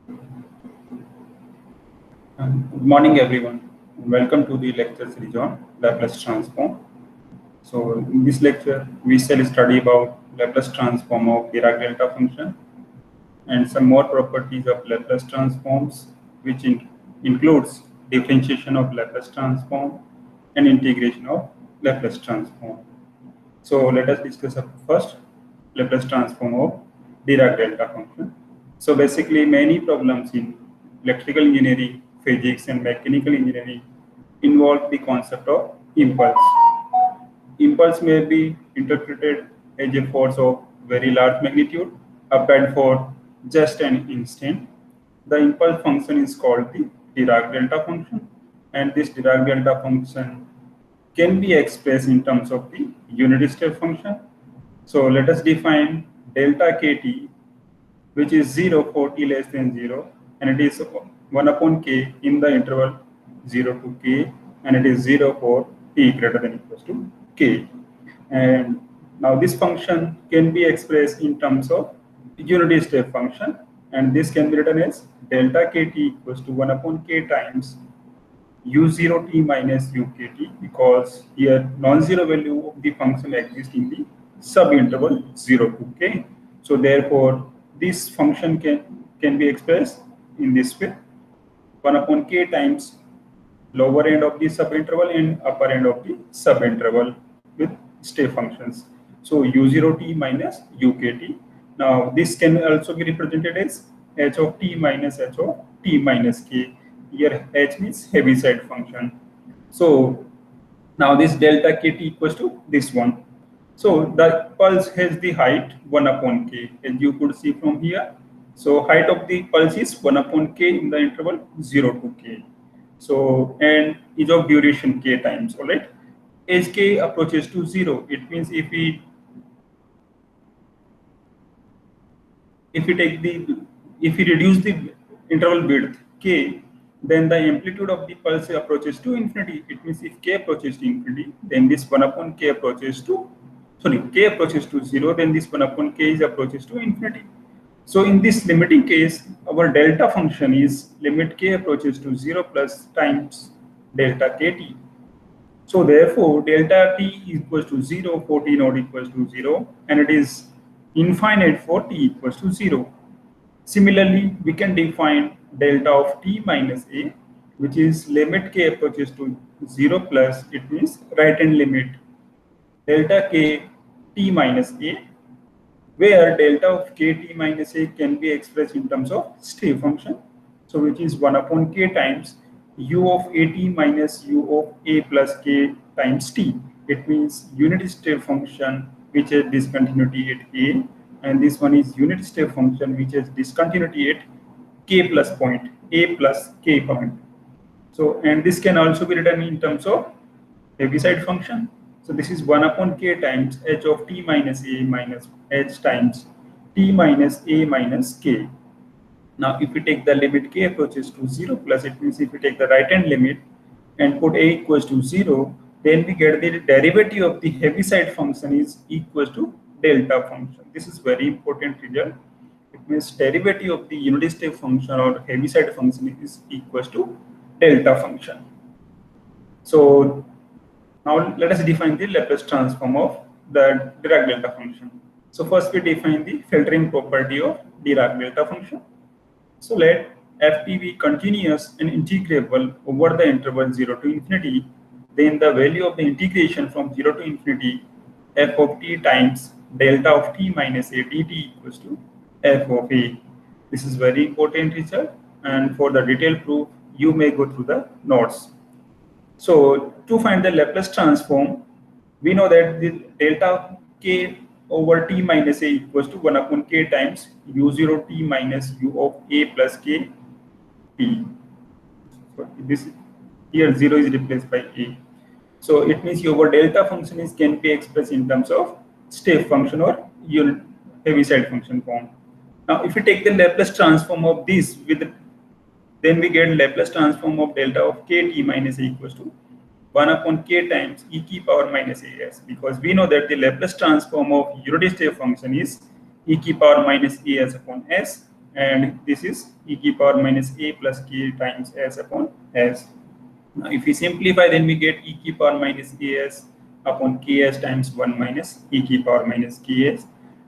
Good morning, everyone. Welcome to the lecture series on Laplace transform. So, in this lecture, we shall study about Laplace transform of Dirac delta function and some more properties of Laplace transforms, which includes differentiation of Laplace transform and integration of Laplace transform. So, let us discuss first Laplace transform of Dirac delta function. So, basically, many problems in electrical engineering, physics, and mechanical engineering involve the concept of impulse. Impulse may be interpreted as a force of very large magnitude applied for just an instant. The impulse function is called the Dirac delta function, and this Dirac delta function can be expressed in terms of the unit step function. So let us define delta kt, which is 0 for t less than 0, and it is 1 upon k in the interval 0 to k, and it is 0 for t greater than equals to k. And now this function can be expressed in terms of unit step function, and this can be written as delta kt equals to 1 upon k times u0t minus ukt, because here non-zero value of the function exists in the subinterval 0 to k. So therefore, this function can be expressed in this way: 1 upon k times lower end of the subinterval and upper end of the subinterval with step functions. So u0t minus ukt. Now this can also be represented as h of t minus h of t minus k. Here h means Heaviside function. So now this delta kt equals to this one. So the pulse has the height 1 upon k, as you could see from here. So height of the pulse is 1 upon k in the interval 0 to k. So, and is of duration k times, all right? As k approaches to 0, it means if we reduce the interval width k, then the amplitude of the pulse approaches to infinity. It means if k approaches to infinity, then this 1 upon k approaches to, k approaches to 0, then this 1 upon k is approaches to infinity. So in this limiting case, our delta function is limit k approaches to 0 plus times delta kt. So therefore, delta t equals to 0 for t not equals to 0, and it is infinite for t equals to 0. Similarly, we can define delta of t minus a, which is limit k approaches to 0 plus, it means right hand limit delta k t minus a, where delta of kt minus a can be expressed in terms of step function. So which is 1 upon k times u of at minus u of a plus k times t. It means unit step function which has discontinuity at a, and this one is unit step function which has discontinuity at k plus point, a plus k point. So, and this can also be written in terms of Heaviside function. So this is 1 upon k times h of t minus a minus h times t minus a minus k. Now, if we take the limit k approaches to 0 plus, it means if we take the right hand limit and put a equals to 0, then we get the derivative of the Heaviside function is equals to delta function. This is very important result. It means derivative of the unit step function or Heaviside function is equals to delta function. So now let us define the Laplace transform of the Dirac delta function. So first we define the filtering property of Dirac delta function. So let f be continuous and integrable over the interval 0 to infinity, then the value of the integration from 0 to infinity f of t times delta of t minus a dt equals to f of a. This is very important result, and for the detailed proof you may go through the notes. So to find the Laplace transform, we know that the delta k over t minus a equals to 1 upon k times u0 t minus u of a plus k t. So this here 0 is replaced by a. So it means your delta function is can be expressed in terms of step function or unit Heaviside function form. Now if we take the Laplace transform of this then we get Laplace transform of delta of kt minus a equals to 1 upon k times e to the power minus as, because we know that the Laplace transform of unit step function is e to the power minus as upon s, and this is e की power minus a plus k times s upon s. Now, if we simplify, then we get e की power minus as upon ks times 1 minus e की power minus ks.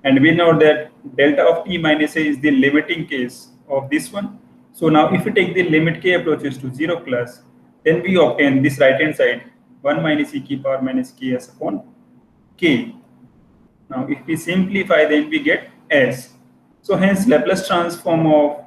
And we know that delta of t minus a is the limiting case of this one. So now if we take the limit k approaches to 0 plus, then we obtain this right hand side 1 minus e की power minus ks upon k. Now if we simplify, then we get s. So hence Laplace transform of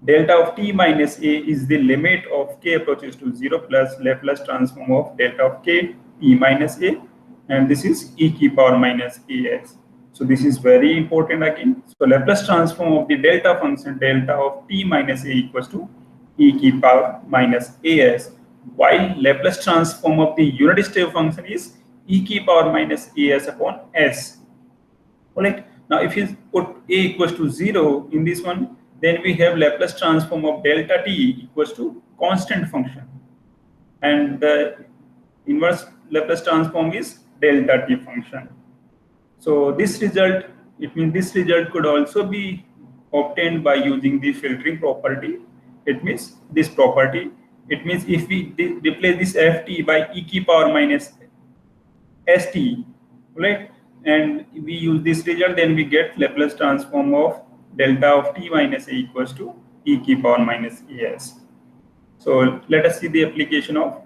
delta of t minus a is the limit of k approaches to 0 plus Laplace transform of delta of k t minus a, and this is e की power minus as. So this is very important again. So Laplace transform of the delta function delta of t minus a equals to e की power minus as, while Laplace transform of the unit step function is e की power minus as upon s. Alright. Now if you put a equals to 0 in this one, then we have Laplace transform of delta t equals to constant function, and the inverse Laplace transform is delta t function. So this result, it means this result could also be obtained by using the filtering property. It means this property. It means if we replace this ft by e की power minus st, right, and we use this result, then we get Laplace transform of delta of t minus a equals to e की power minus as. So let us see the application of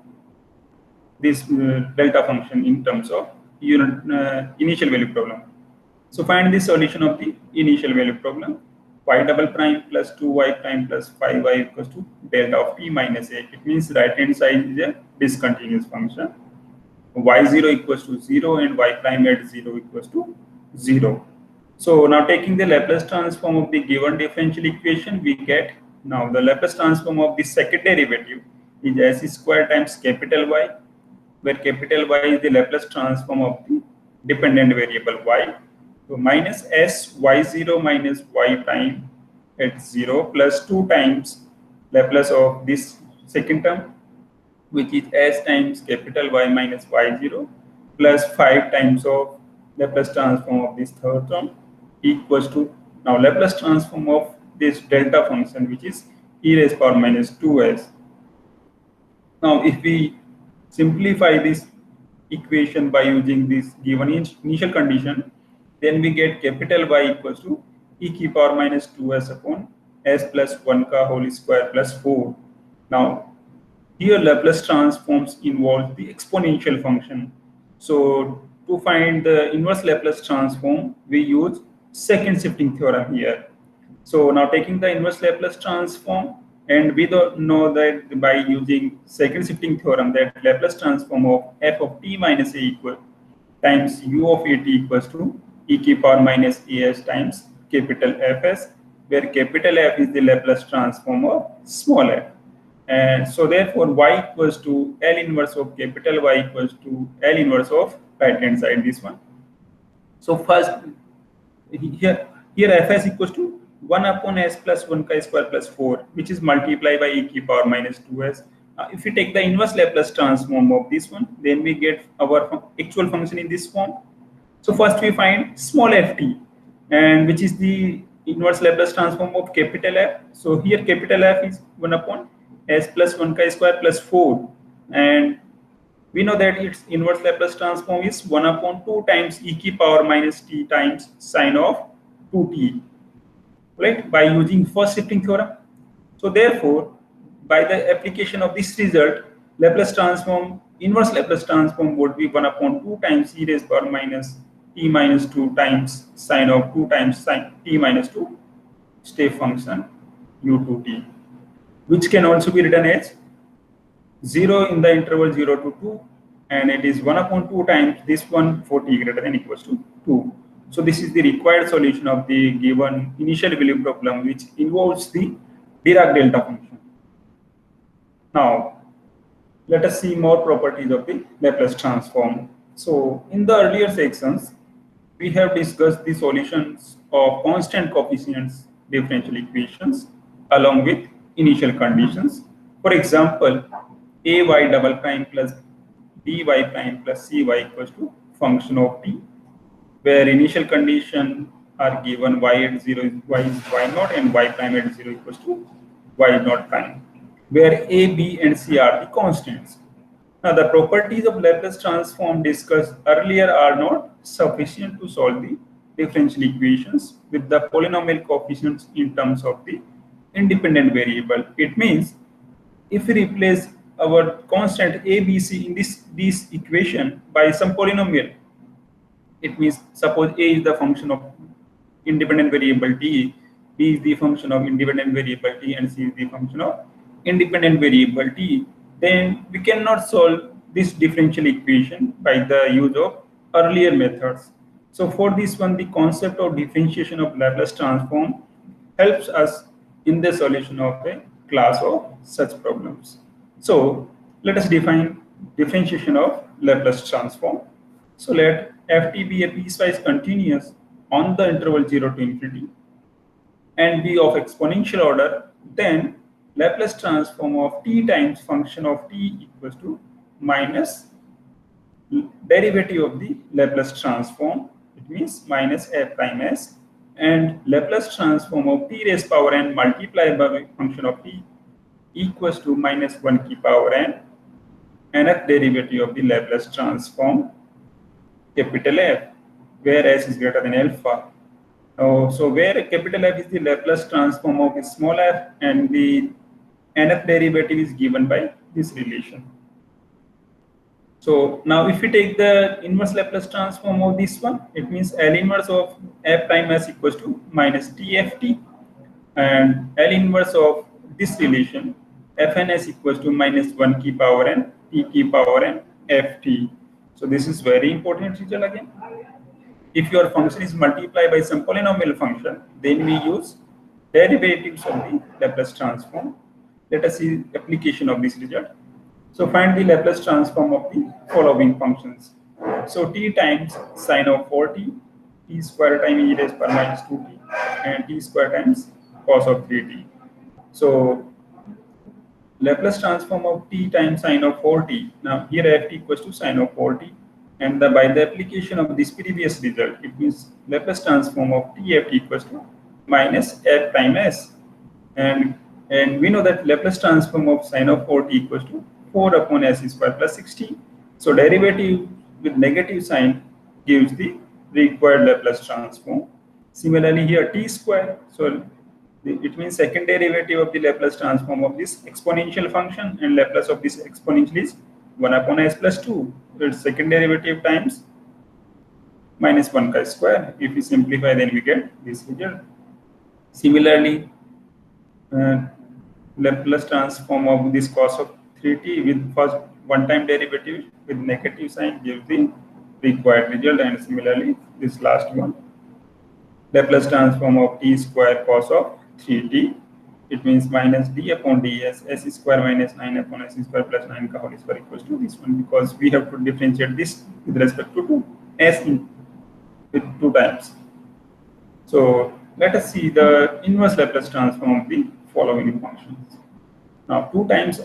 this delta function in terms of initial value problem. So find the solution of the initial value problem. Y double prime plus 2y prime plus 5y equals to delta of t minus a. It means right hand side is a discontinuous function. Y0 equals to 0 and y prime at 0 equals to 0. So now taking the Laplace transform of the given differential equation, we get now the Laplace transform of the second derivative is s square times capital Y, where capital Y is the Laplace transform of the dependent variable y. So minus s y0 minus y prime at 0 plus 2 times Laplace of this second term, which is s times capital Y minus y0 plus 5 times of Laplace transform of this third term equals to now Laplace transform of this delta function, which is e raised power minus 2s. Now if we simplify this equation by using this given initial condition, then we get capital Y equals to e की power minus 2s upon s plus 1 का whole square plus 4. Now here Laplace transforms involve the exponential function. So to find the inverse Laplace transform, we use second shifting theorem here. So now taking the inverse Laplace transform, and we don't know that by using second shifting theorem that Laplace transform of f of t minus a equal times u of at equals to e की power minus as times capital Fs, where capital F is the Laplace transform of small f. And so therefore y equals to L inverse of capital Y equals to L inverse of right hand side, this one. So first here Fs equals to 1 upon s plus 1 ka square plus 4, which is multiplied by e की power minus 2s. If we take the inverse Laplace transform of this one, then we get our actual function in this form. So first we find small ft, and which is the inverse Laplace transform of capital F. So here capital F is 1 upon s plus 1 ka square plus 4, and we know that its inverse Laplace transform is 1 upon 2 times e की power minus t times sine of 2t, right, by using first shifting theorem. So therefore, by the application of this result, Laplace transform, inverse Laplace transform would be 1 upon 2 times e raised power minus t minus 2 times sine of 2 times sine t minus 2 step function u2t, which can also be written as 0 in the interval 0 to 2, and it is 1 upon 2 times this one for t greater than equals to 2. So this is the required solution of the given initial value problem, which involves the Dirac delta function. Now let us see more properties of the Laplace transform. So in the earlier sections, we have discussed the solutions of constant coefficients differential equations along with initial conditions. For example, ay double prime plus by prime plus cy equals to function of t, where initial condition are given. Y at 0 is y naught and y prime at 0 equals to y naught prime, where a, b, and c are the constants. Now, the properties of Laplace transform discussed earlier are not sufficient to solve the differential equations with the polynomial coefficients in terms of the independent variable. It means if we replace our constant a, b, c in this equation by some polynomial, it means suppose a is the function of independent variable t, b is the function of independent variable t, and c is the function of independent variable t, then we cannot solve this differential equation by the use of earlier methods. So for this one, the concept of differentiation of Laplace transform helps us in the solution of a class of such problems. So let us define differentiation of Laplace transform. So let ft be a piecewise continuous on the interval 0 to infinity and be of exponential order, then Laplace transform of t times function of t equals to minus derivative of the Laplace transform, it means minus f prime s, and Laplace transform of t raised power n multiplied by function of t equals to minus 1 key power n, nth derivative of the Laplace transform capital F, where s is greater than alpha. So where capital F is the Laplace transform of small f, and the nth derivative is given by this relation. So now if we take the inverse Laplace transform of this one, it means L inverse of f prime s equals to minus tft, and L inverse of this relation fns equals to minus 1 key power n t key power n ft. So this is very important result again. If your function is multiplied by some polynomial function, then we use derivatives of the Laplace transform. Let us see application of this result. So find the Laplace transform of the following functions. So t times sine of 4t, t square times e raised power minus 2t, and t square times cos of 3t. So Laplace transform of t times sine of 4t. Now here ft equals to sine of 4t, and by the application of this previous result, it means Laplace transform of tft equals to minus f prime s, and we know that Laplace transform of sine of 4t equals to 4 upon s square plus 16. So derivative with negative sign gives the required Laplace transform. Similarly here t square, so it means second derivative of the Laplace transform of this exponential function, and Laplace of this exponential is 1 upon s plus 2. So its second derivative times minus 1 chi square. If we simplify, then we get this result. Similarly, Laplace transform of this cos of 3t with first one-time derivative with negative sign gives the required result, and similarly this last one, Laplace transform of t square cos of 3t, it means minus d upon ds s square minus 9 upon s square plus 9 ka whole square equals to this one, because we have to differentiate this with respect to s with 2 times. So let us see the inverse Laplace transform of the following functions. Now 2 times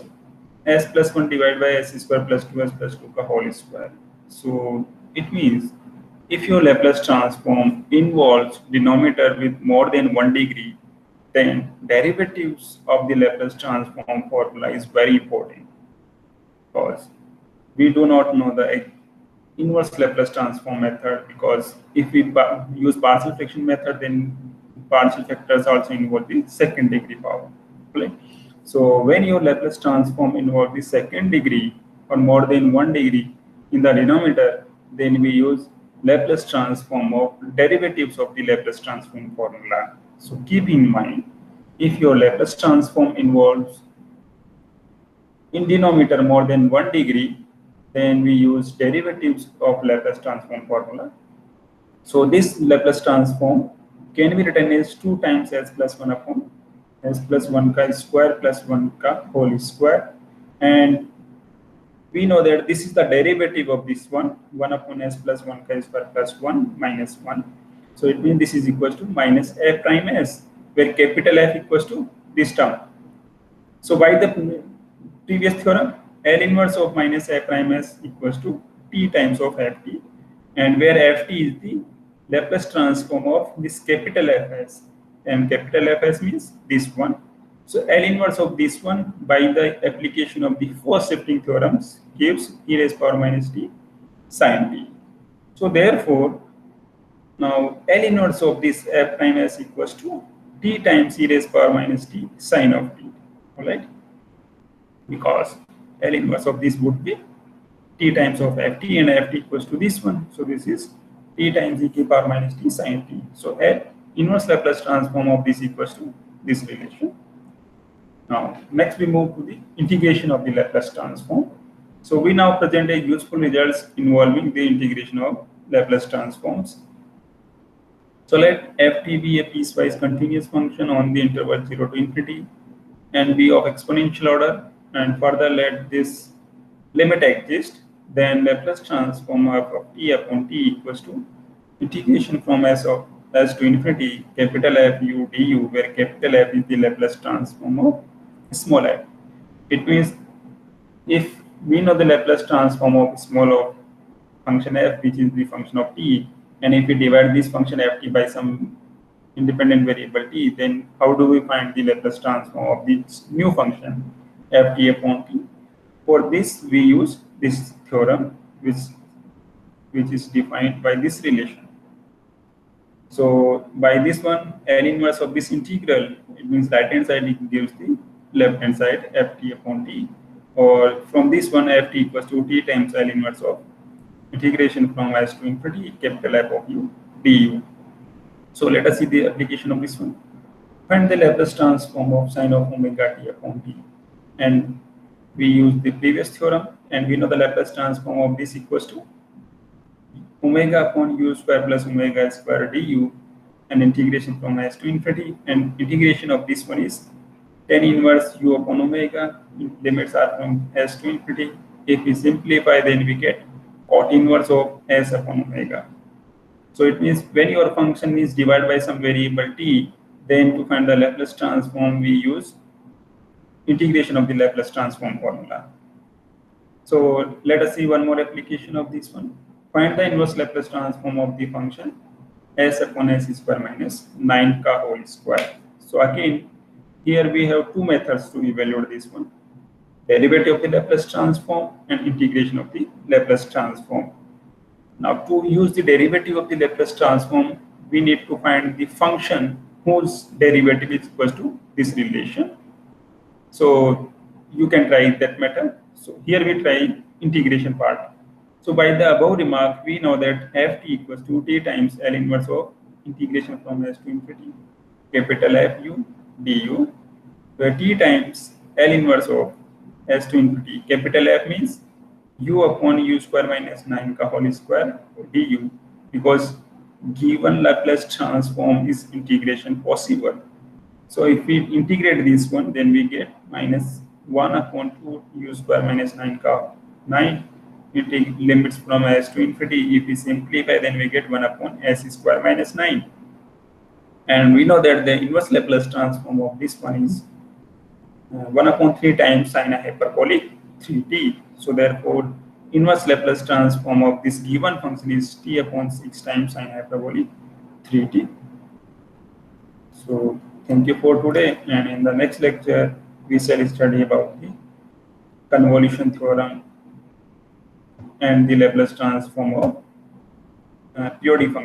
s plus 1 divided by s square plus 2s plus 2 ka whole square. So it means if your Laplace transform involves denominator with more than 1 degree, then derivatives of the Laplace transform formula is very important, because we do not know the inverse Laplace transform method, because if we use partial fraction method, then partial factors also involve the second degree power. Okay? So when your Laplace transform involves the second degree or more than 1 degree in the denominator, then we use Laplace transform of derivatives of the Laplace transform formula. So keep in mind, if your Laplace transform involves in denominator more than 1 degree, then we use derivatives of Laplace transform formula. So this Laplace transform can be written as 2 times s plus 1 upon s plus 1 ka square plus 1 ka whole square, and we know that this is the derivative of this one, 1 upon s plus 1 ka square plus 1 minus 1. So it means this is equals to minus f prime s, where capital F equals to this term. So by the previous theorem, L inverse of minus f prime s equals to t times of ft, and where ft is the Laplace transform of this capital Fs, and capital Fs means this one. So L inverse of this one by the application of the force shifting theorems gives e raised power minus t sin t. So therefore, now L inverse of this f prime s equals to t times e raised power minus t sin of t. All right, because L inverse of this would be t times of ft, and ft equals to this one. So this is t times e to the power minus t sin t. So L inverse Laplace transform of this equals to this relation. Now next we move to the integration of the Laplace transform. So we now present a useful results involving the integration of Laplace transforms. So let ft be a piecewise continuous function on the interval 0 to infinity and be of exponential order, and further let this limit exist, then Laplace transform of t upon t equals to integration from s to infinity capital F u du, where capital F is the Laplace transform of small f. It means if we know the Laplace transform of small of function f, which is the function of t, and if we divide this function ft by some independent variable t, then how do we find the Laplace transform of this new function ft upon t? For this, we use this theorem, which is defined by this relation. So by this one, L inverse of this integral, it means right hand side it gives the left hand side ft upon t, or from this one ft equals to t times L inverse of integration from s to infinity capital F of u du. So let us see the application of this one. Find the Laplace transform of sin of omega t upon t, and we use the previous theorem, and we know the Laplace transform of this equals to omega upon u square plus omega square du, and integration from s to infinity, and integration of this one is tan inverse u upon omega. Limits are from s to infinity. If we simplify, then we get cot inverse of s upon omega. So it means when your function is divided by some variable t, then to find the Laplace transform, we use integration of the Laplace transform formula. So let us see one more application of this one. Find the inverse Laplace transform of the function s upon s square minus 9 ka whole square. So again, here we have two methods to evaluate this one: derivative of the Laplace transform and integration of the Laplace transform. Now to use the derivative of the Laplace transform, we need to find the function whose derivative is equal to this relation. So you can try that method. So here we try integration part. So by the above remark, we know that ft equals to t times L inverse of integration from s to infinity capital F u du, where t times L inverse of s to infinity capital F means u upon u square minus 9 ka whole square du, because given Laplace transform is integration possible. So if we integrate this one, then we get minus 1 upon 2 u square minus 9 ka 9. We take limits from s to infinity. If we simplify, then we get 1 upon s square minus 9. And we know that the inverse Laplace transform of this one is 1 upon 3 times sine hyperbolic 3t. So therefore, inverse Laplace transform of this given function is t upon 6 times sine hyperbolic 3t. So thank you for today, and in the next lecture we shall study about the convolution theorem and the Laplace transform of POD function.